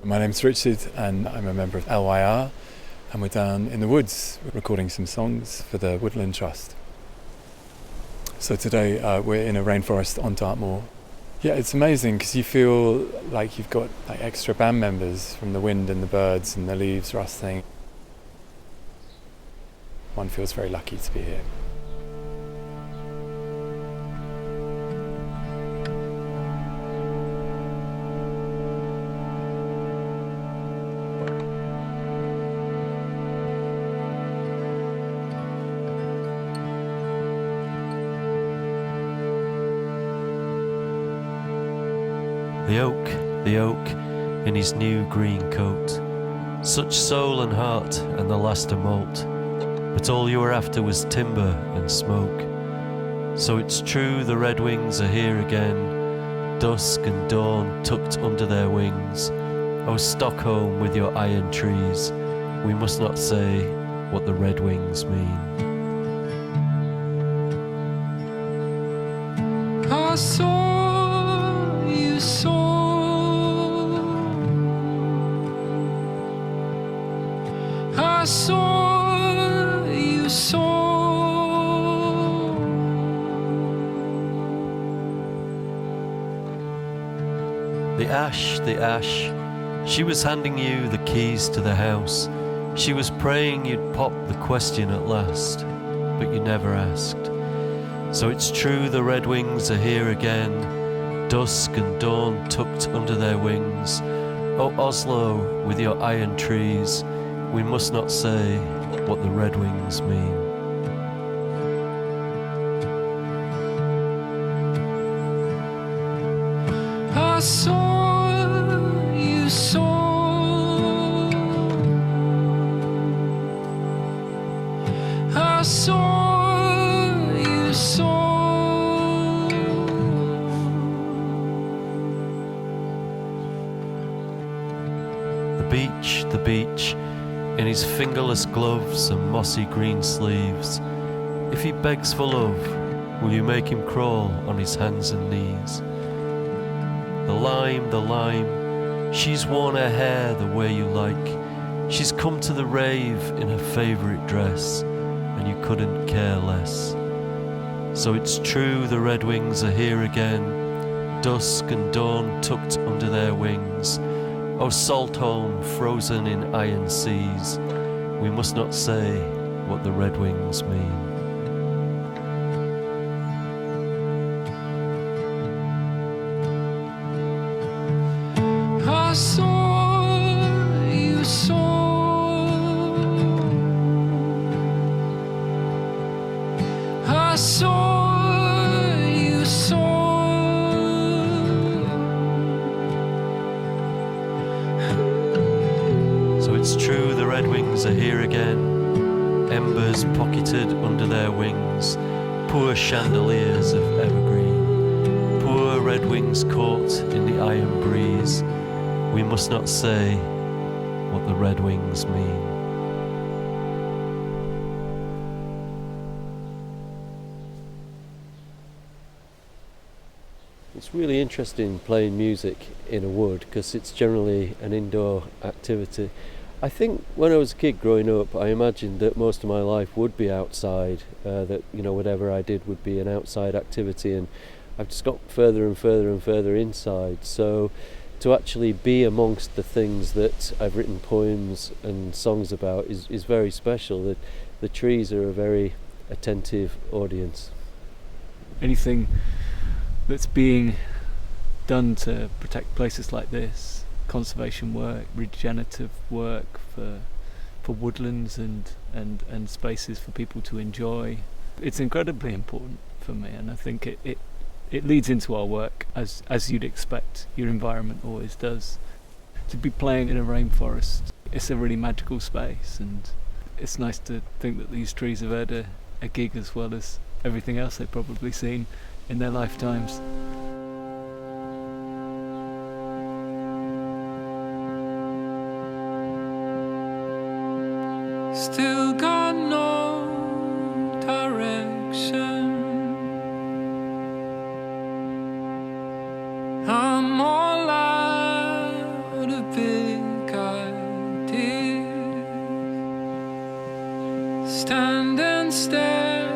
My name's Richard and I'm a member of L.Y.R, and we're down in the woods recording some songs for the Woodland Trust. So today we're in a rainforest on Dartmoor. Yeah, it's amazing because you feel like you've got extra band members from the wind and the birds and the leaves rustling. One feels very lucky to be here. The oak, in his new green coat, such soul and heart and the last a molt, but all you were after was timber and smoke. So it's true the Redwings are here again, dusk and dawn tucked under their wings. Oh Stockholm with your iron trees, we must not say what the Redwings mean. I saw you soar, I saw you soar. The ash, she was handing you the keys to the house. She was praying you'd pop the question at last, but you never asked. So it's true the Redwings are here again, dusk and dawn tucked under their wings. Oh Oslo with your iron trees, we must not say what the Redwings mean. I saw you soar, I saw you soar. The beach, in his fingerless gloves and mossy green sleeves. If he begs for love, will you make him crawl on his hands and knees? The lime, she's worn her hair the way you like. She's come to the rave in her favourite dress, and you couldn't care less. So it's true the Redwings are here again, dusk and dawn tucked under their wings. Oh Saltholm frozen in iron seas, we must not say what the Redwings mean. I saw you soar, I saw you soar. So it's true the Redwings are here again, embers pocketed under their wings, poor chandeliers of evergreen, poor Redwings caught in the iron breeze. We must not say what the Redwings mean. It's really interesting playing music in a wood because it's generally an indoor activity. I think when I was a kid growing up, I imagined that most of my life would be outside, that whatever I did would be an outside activity, and I've just got further and further and further inside. So to actually be amongst the things that I've written poems and songs about is very special. That the trees are a very attentive audience. Anything that's being done to protect places like this, conservation work, regenerative work for woodlands and spaces for people to enjoy, it's incredibly important for me, and I think it leads into our work as you'd expect. Your environment always does. To be playing in a rainforest, it's a really magical space, and it's nice to think that these trees have had a gig as well as everything else they've probably seen in their lifetimes. Still got no direction, I'm all out of bed. stand and stare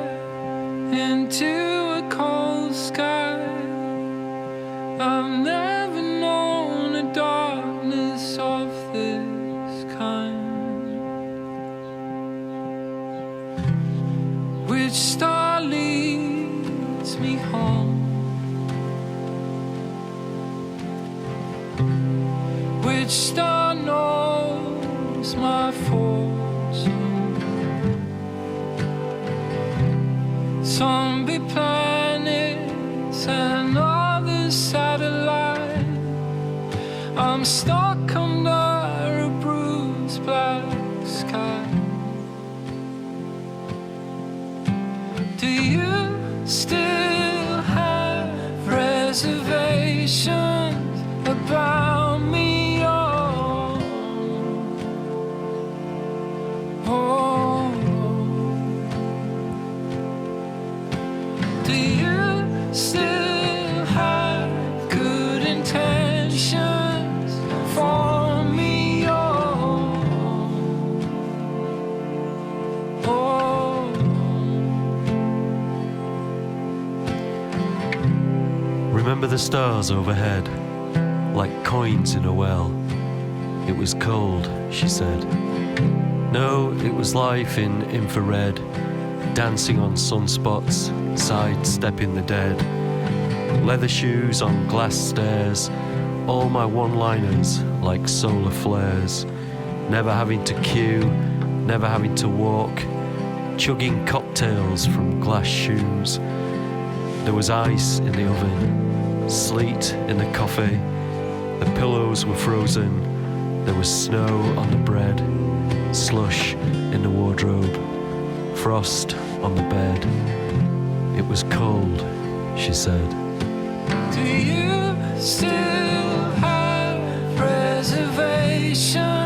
into a cold sky. I've never known a darkness of this kind. Which star leads me home? Which star knows my fortune? Some be planets and others satellite. I'm stuck under a bruised black sky. Do you still have reservations about me? Remember the stars overhead, like coins in a well. It was cold, she said. No, it was life in infrared, dancing on sunspots, sidestepping the dead. Leather shoes on glass stairs, all my one-liners like solar flares. Never having to queue, never having to walk, chugging cocktails from glass shoes. There was ice in the oven, sleet in the coffee, the pillows were frozen, there was snow on the bread, slush in the wardrobe, frost on the bed. It was cold, she said. Do you still have reservations?